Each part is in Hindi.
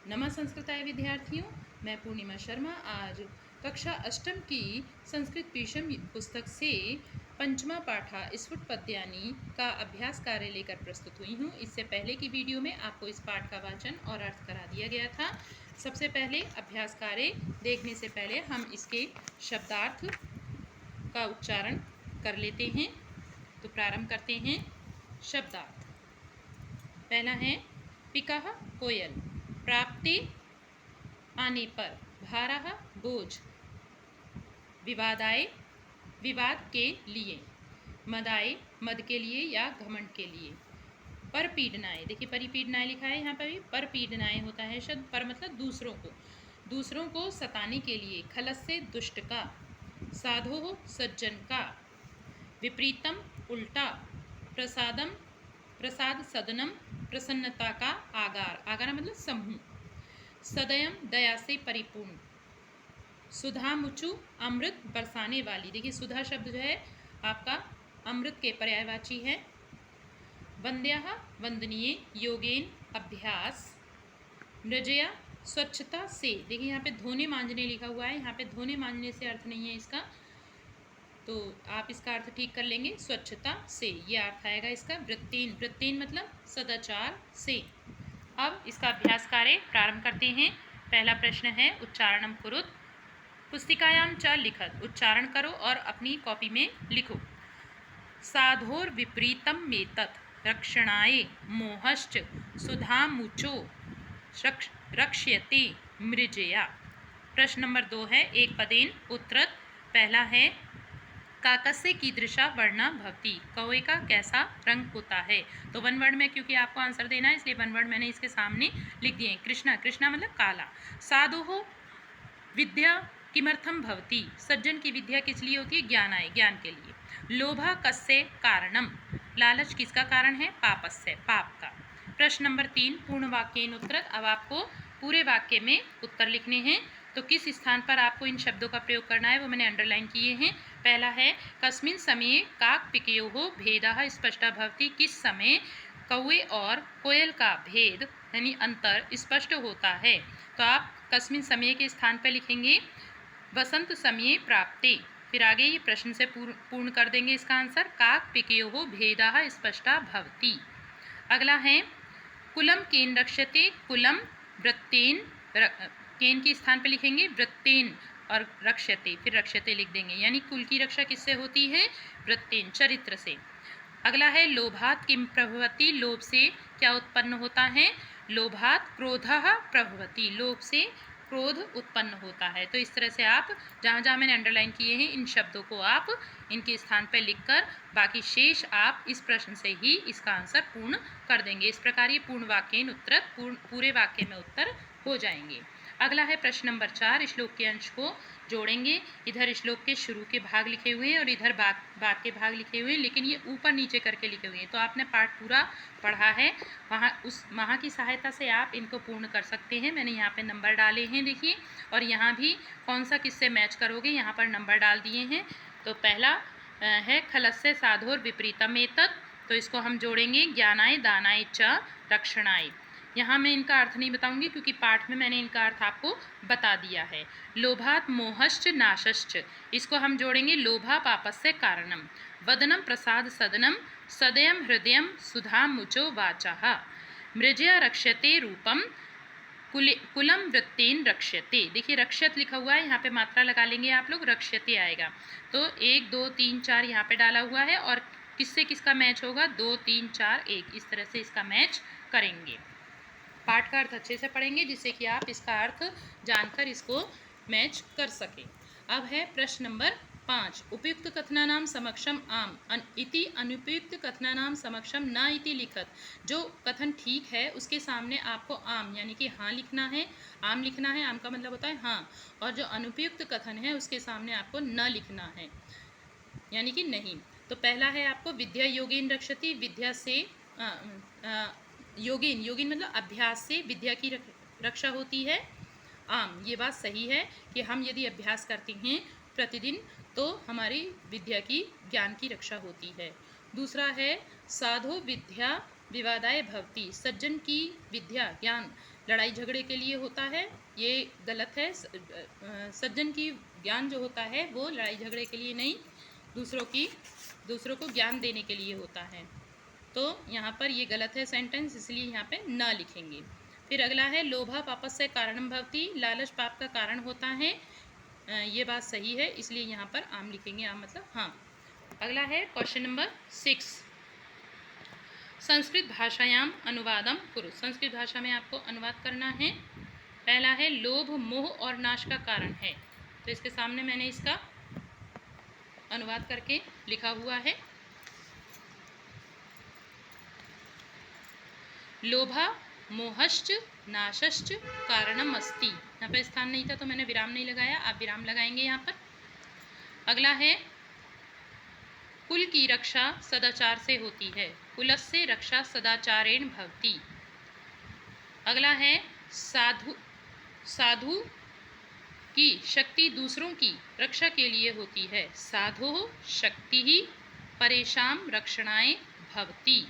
नमः संस्कृताय विद्यार्थियों, मैं पूर्णिमा शर्मा आज कक्षा अष्टम की संस्कृत पीशम पुस्तक से पंचमा पाठा स्फुट पद्यानी का अभ्यास कार्य लेकर प्रस्तुत हुई हूँ। इससे पहले की वीडियो में आपको इस पाठ का वाचन और अर्थ करा दिया गया था। सबसे पहले अभ्यास कार्य देखने से पहले हम इसके शब्दार्थ का उच्चारण कर लेते हैं। तो प्रारंभ करते हैं। शब्दार्थ पहला है पिकः कोयल, प्राप्ति आने पर, भारः बोझ, विवादाय विवाद के लिए, मदाय मद के लिए या घमंड के लिए, परपीडनाय, देखिए परिपीडनाय लिखा है यहाँ पर भी, परपीडनाय होता है शब्द, पर मतलब दूसरों को सताने के लिए, खलस से दुष्ट का, साधो सज्जन का, विपरीतम उल्टा, प्रसाद सदनम प्रसन्नता का आगार मतलब समूह, सदयम दया से परिपूर्ण, सुधा मुचु अमृत बरसाने वाली, देखिए सुधा शब्द जो है आपका अमृत के पर्यायवाची है, वंद्यः वंदनीय, योगेन अभ्यास, मृजया स्वच्छता से, देखिए यहाँ पे धोने मांजने लिखा हुआ है, यहाँ पे धोने मांजने से अर्थ नहीं है इसका, तो आप इसका अर्थ ठीक कर लेंगे, स्वच्छता से ये अर्थ आएगा इसका। वृत्तेन मतलब सदाचार से। अब इसका अभ्यास कार्य प्रारंभ करते हैं। पहला प्रश्न है उच्चारणम कुरुत, पुस्तिकायाम च लिखत, उच्चारण करो और अपनी कॉपी में लिखो। साधोर विपरीतम मेतत् रक्षणाय मोहश्च सुधामुचो रक्ष्यते मृजया। प्रश्न नंबर 2 है एक पदेन उत्तरत। पहला है काकस्य कीदृशा वर्णा भवति, कौवे का कैसा रंग होता है। तो वन वर्ड में क्योंकि आपको आंसर देना है इसलिए वन वर्ड मैंने इसके सामने लिख दिए। कृष्णा मतलब काला। साधुः विद्या किमर्थम भवति, सज्जन की विद्या किस लिए होती है, ज्ञान के लिए। लोभा कस्य कारणम, लालच किसका कारण है, पापस्य, पाप का। प्रश्न नंबर 3 पूर्ण वाक्येन उत्तरत। अब आपको पूरे वाक्य में उत्तर लिखने हैं। तो किस स्थान पर आपको इन शब्दों का प्रयोग करना है वो मैंने अंडरलाइन किए हैं। पहला है कस्मिन् समये काक पिकयोः भेदः स्पष्टः भवति, किस समय कौवे और कोयल का भेद यानी अंतर स्पष्ट होता है। तो आप कस्मिन् समय के स्थान पर लिखेंगे वसंत समये प्राप्ते, फिर आगे ये प्रश्न से पूर्ण कर देंगे इसका आंसर, काक पिकयोः भेदः स्पष्टः भवति। अगला है कुलम केन रक्ष्यते, कुलम वृत्तेन, केन के स्थान पर लिखेंगे वृत्तेन और रक्ष्यते, फिर रक्ष्यते लिख देंगे, यानी कुल की रक्षा किससे होती है, वृत्तेन, चरित्र से। अगला है लोभात किम प्रभवति, लोभ से क्या उत्पन्न होता है, लोभात क्रोधः प्रभवति, लोभ से क्रोध उत्पन्न होता है। तो इस तरह से आप जहाँ जहाँ मैंने अंडरलाइन किए हैं इन शब्दों को आप इनके स्थान पर लिखकर बाकी शेष आप इस प्रश्न से ही इसका आंसर पूर्ण कर देंगे। इस प्रकार ये पूर्ण वाक्येन उत्तरत, पूरे वाक्य में उत्तर हो जाएंगे। अगला है प्रश्न नंबर 4, श्लोक के अंश को जोड़ेंगे। इधर श्लोक के शुरू के भाग लिखे हुए हैं और इधर बाद के भाग लिखे हुए हैं, लेकिन ये ऊपर नीचे करके लिखे हुए हैं। तो आपने पाठ पूरा पढ़ा है, वहाँ की सहायता से आप इनको पूर्ण कर सकते हैं। मैंने यहाँ पे नंबर डाले हैं देखिए, और यहाँ भी कौन सा किससे मैच करोगे यहाँ पर नंबर डाल दिए हैं। तो पहला है खलस्य साधोर विपरीतम एतत्, तो इसको हम जोड़ेंगे ज्ञानाय दानाय च रक्षणाय। यहाँ मैं इनका अर्थ नहीं बताऊंगी क्योंकि पाठ में मैंने इनका अर्थ आपको बता दिया है। लोभात मोहश्च नाशश्च, इसको हम जोड़ेंगे लोभा पापस्य कारणम। वदनम प्रसाद सदनम, सदयम हृदयम सुधा मुचो वाचाः। मृजया रक्ष्यते रूपम, कुलम वृत्तेन रक्ष्यते, देखिए रक्षत लिखा हुआ है, यहाँ पे मात्रा लगा लेंगे आप लोग, रक्ष्यते आएगा। तो 1 2 3 4 यहाँ पे डाला हुआ है और किससे किसका मैच होगा, 2 3 4 1, इस तरह से इसका मैच करेंगे। पाठ का अर्थ अच्छे से पढ़ेंगे जिससे कि आप इसका अर्थ जानकर इसको मैच कर सकें। अब है प्रश्न नंबर 5, उपयुक्त कथनानाम समक्षम आम इति अनुपयुक्त कथनानाम समक्षम न इति लिखत। जो कथन ठीक है उसके सामने आपको आम यानी कि हाँ लिखना है, आम लिखना है, आम का मतलब होता है हाँ, और जो अनुपयुक्त कथन है उसके सामने आपको न लिखना है यानी कि नहीं। तो पहला है आपको विद्या योगेन रक्षति, विद्या से योगेन मतलब अभ्यास से विद्या की रक्षा होती है। आम, ये बात सही है कि हम यदि अभ्यास करते हैं प्रतिदिन तो हमारी विद्या की, ज्ञान की रक्षा होती है। दूसरा है साधो विद्या विवादाय भवति, सज्जन की विद्या ज्ञान लड़ाई झगड़े के लिए होता है, ये गलत है। सज्जन की ज्ञान जो होता है वो लड़ाई झगड़े के लिए नहीं, दूसरों को ज्ञान देने के लिए होता है। तो यहाँ पर ये गलत है सेंटेंस, इसलिए यहाँ पे न लिखेंगे। फिर अगला है लोभा पापस्य कारणम भवति, लालच पाप का कारण होता है। ये बात सही है, इसलिए यहाँ पर आम लिखेंगे, आम मतलब हाँ। अगला है क्वेश्चन नंबर 6, संस्कृत भाषायाम अनुवादम कुरु। संस्कृत भाषा में आपको अनुवाद करना है। पहला है लोभ मोह और नाश का कारण है, तो इसके सामने मैंने इसका अनुवाद करके लिखा हुआ है। लोभा मोहश्च नाशश्च कारणम अस्ति। यहाँ पर स्थान नहीं था तो मैंने विराम नहीं लगाया, आप विराम लगाएंगे यहाँ पर। अगला है कुल की रक्षा सदाचार से होती है, कुलस्य रक्षा सदाचारेण भवति। अगला है साधु की शक्ति दूसरों की रक्षा के लिए होती है, साधो शक्ति ही परेशान रक्षणाय भवति।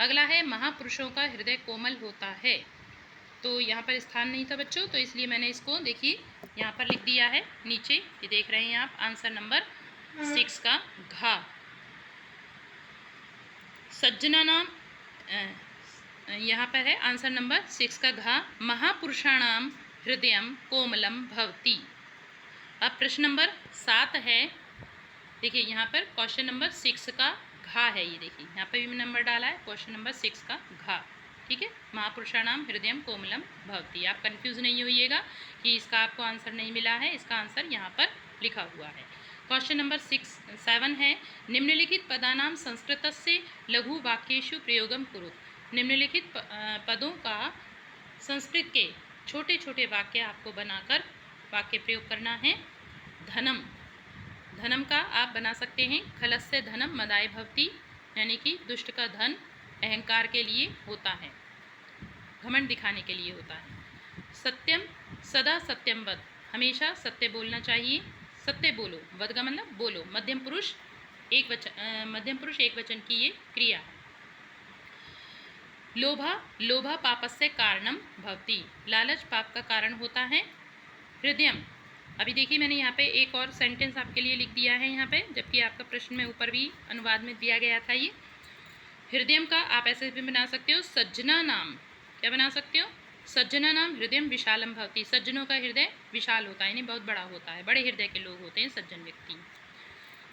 अगला है महापुरुषों का हृदय कोमल होता है, तो यहाँ पर स्थान नहीं था बच्चों, तो इसलिए मैंने इसको देखिए यहाँ पर लिख दिया है नीचे, ये देख रहे हैं आप, आंसर नंबर 6 का घा। सज्जना नाम यहाँ पर है आंसर नंबर 6 का घा, महापुरुषाणाम हृदयम कोमलम भवति। अब प्रश्न नंबर 7 है, देखिए यहाँ पर क्वेश्चन नंबर 6 का घा है, ये देखिए यहाँ पर भी नंबर डाला है, क्वेश्चन नंबर 6 का घा, ठीक है। महापुरुषाणाम हृदयम कोमलम भवति। आप कंफ्यूज नहीं होइएगा कि इसका आपको आंसर नहीं मिला है, इसका आंसर यहाँ पर लिखा हुआ है। क्वेश्चन नंबर 7 है निम्नलिखित पदानाम संस्कृतस्य लघु वाक्येषु प्रयोगम कुरु। निम्नलिखित पदों का संस्कृत के छोटे छोटे वाक्य आपको बनाकर वाक्य प्रयोग करना है। धनम, धनम का आप बना सकते हैं खलस्य धनम मदाय भवति, यानी कि दुष्ट का धन अहंकार के लिए होता है, घमंड दिखाने के लिए होता है। सत्यम सदा सत्यम वद, हमेशा सत्य बोलना चाहिए, सत्य बोलो, वद का मतलब बोलो। मध्यम पुरुष एक वचन की ये क्रिया है। लोभा पापस्य कारणम भवति, लालच पाप का कारण होता है। हृदयम, अभी देखिए मैंने यहाँ पे एक और सेंटेंस आपके लिए लिख दिया है यहाँ पे, जबकि आपका प्रश्न में ऊपर भी अनुवाद में दिया गया था ये। हृदयम का आप ऐसे भी बना सकते हो सज्जना नाम, क्या बना सकते हो, सज्जना नाम हृदयम विशालम भवति, सज्जनों का हृदय विशाल होता है, यानी बहुत बड़ा होता है, बड़े हृदय के लोग होते हैं सज्जन व्यक्ति।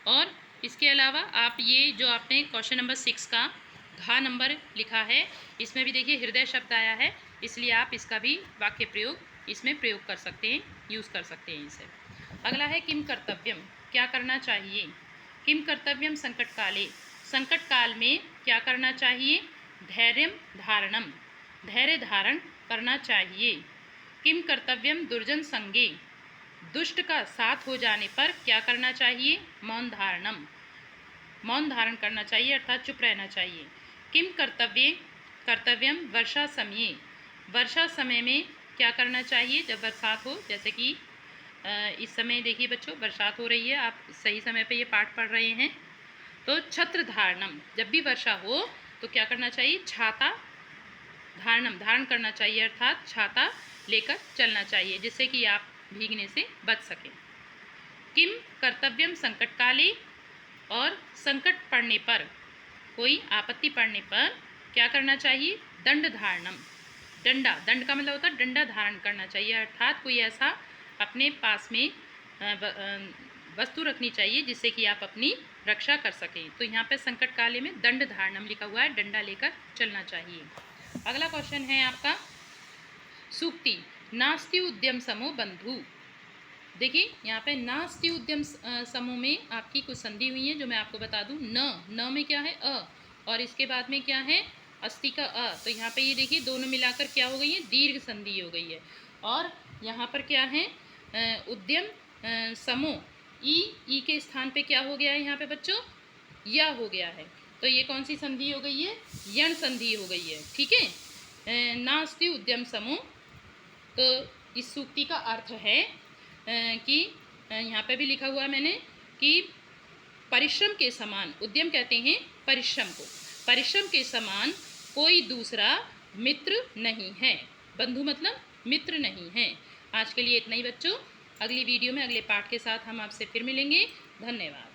और इसके अलावा आप ये जो आपने क्वेश्चन नंबर 6 का घा नंबर लिखा है, इसमें भी देखिए हृदय शब्द आया है, इसलिए आप इसका भी वाक्य प्रयोग इसमें प्रयोग कर सकते हैं, यूज़ कर सकते हैं इसे। अगला है किम कर्तव्यम, क्या करना चाहिए। किम कर्तव्यम संकट काले, संकट काल में क्या करना चाहिए। धैर्यम धारणम, धैर्य धारण करना चाहिए। किम कर्तव्यम दुर्जन संगे, दुष्ट का साथ हो जाने पर क्या करना चाहिए। मौन धारणम, मौन धारण करना चाहिए अर्थात चुप रहना चाहिए। किम कर्तव्यम वर्षा समय, वर्षा समय में क्या करना चाहिए जब बरसात हो, जैसे कि इस समय देखिए बच्चों बरसात हो रही है, आप सही समय पे ये पाठ पढ़ रहे हैं। तो छत्र धारणम, जब भी वर्षा हो तो क्या करना चाहिए, छाता धारणम, धारण करना चाहिए अर्थात छाता लेकर चलना चाहिए, जिससे कि आप भीगने से बच सकें। किम कर्तव्यम संकट काले, और संकट पड़ने पर, कोई आपत्ति पड़ने पर क्या करना चाहिए। दंड धारणम, डंडा, दंड का मतलब होता है डंडा धारण करना चाहिए, अर्थात कोई ऐसा अपने पास में वस्तु रखनी चाहिए जिससे कि आप अपनी रक्षा कर सकें। तो यहाँ पे संकट काले में दंड धारणम लिखा हुआ है, डंडा लेकर चलना चाहिए। अगला क्वेश्चन है आपका सूक्ति, नास्ति उद्यम समो बंधु। देखिए यहाँ पे नास्ति उद्यम समूह में आपकी कुछ संधि हुई है जो मैं आपको बता दूं। न में क्या है अ, और इसके बाद में क्या है अस्ति का अ, तो यहाँ पे ये देखिए दोनों मिलाकर क्या हो गई है, दीर्घ संधि हो गई है। और यहाँ पर क्या है उद्यम समूह, ई के स्थान पे क्या हो गया है यहाँ पे बच्चों, या हो गया है, तो ये कौन सी संधि हो गई है, यण संधि हो गई है, ठीक है। नास्ति उद्यम समूह, तो इस सूक्ति का अर्थ है कि यहाँ पे भी लिखा हुआ है मैंने कि परिश्रम के समान, उद्यम कहते हैं परिश्रम को, परिश्रम के समान कोई दूसरा मित्र नहीं है। बंधु मतलब मित्र नहीं है। आज के लिए इतना ही बच्चों। अगली वीडियो में अगले पाठ के साथ हम आपसे फिर मिलेंगे। धन्यवाद।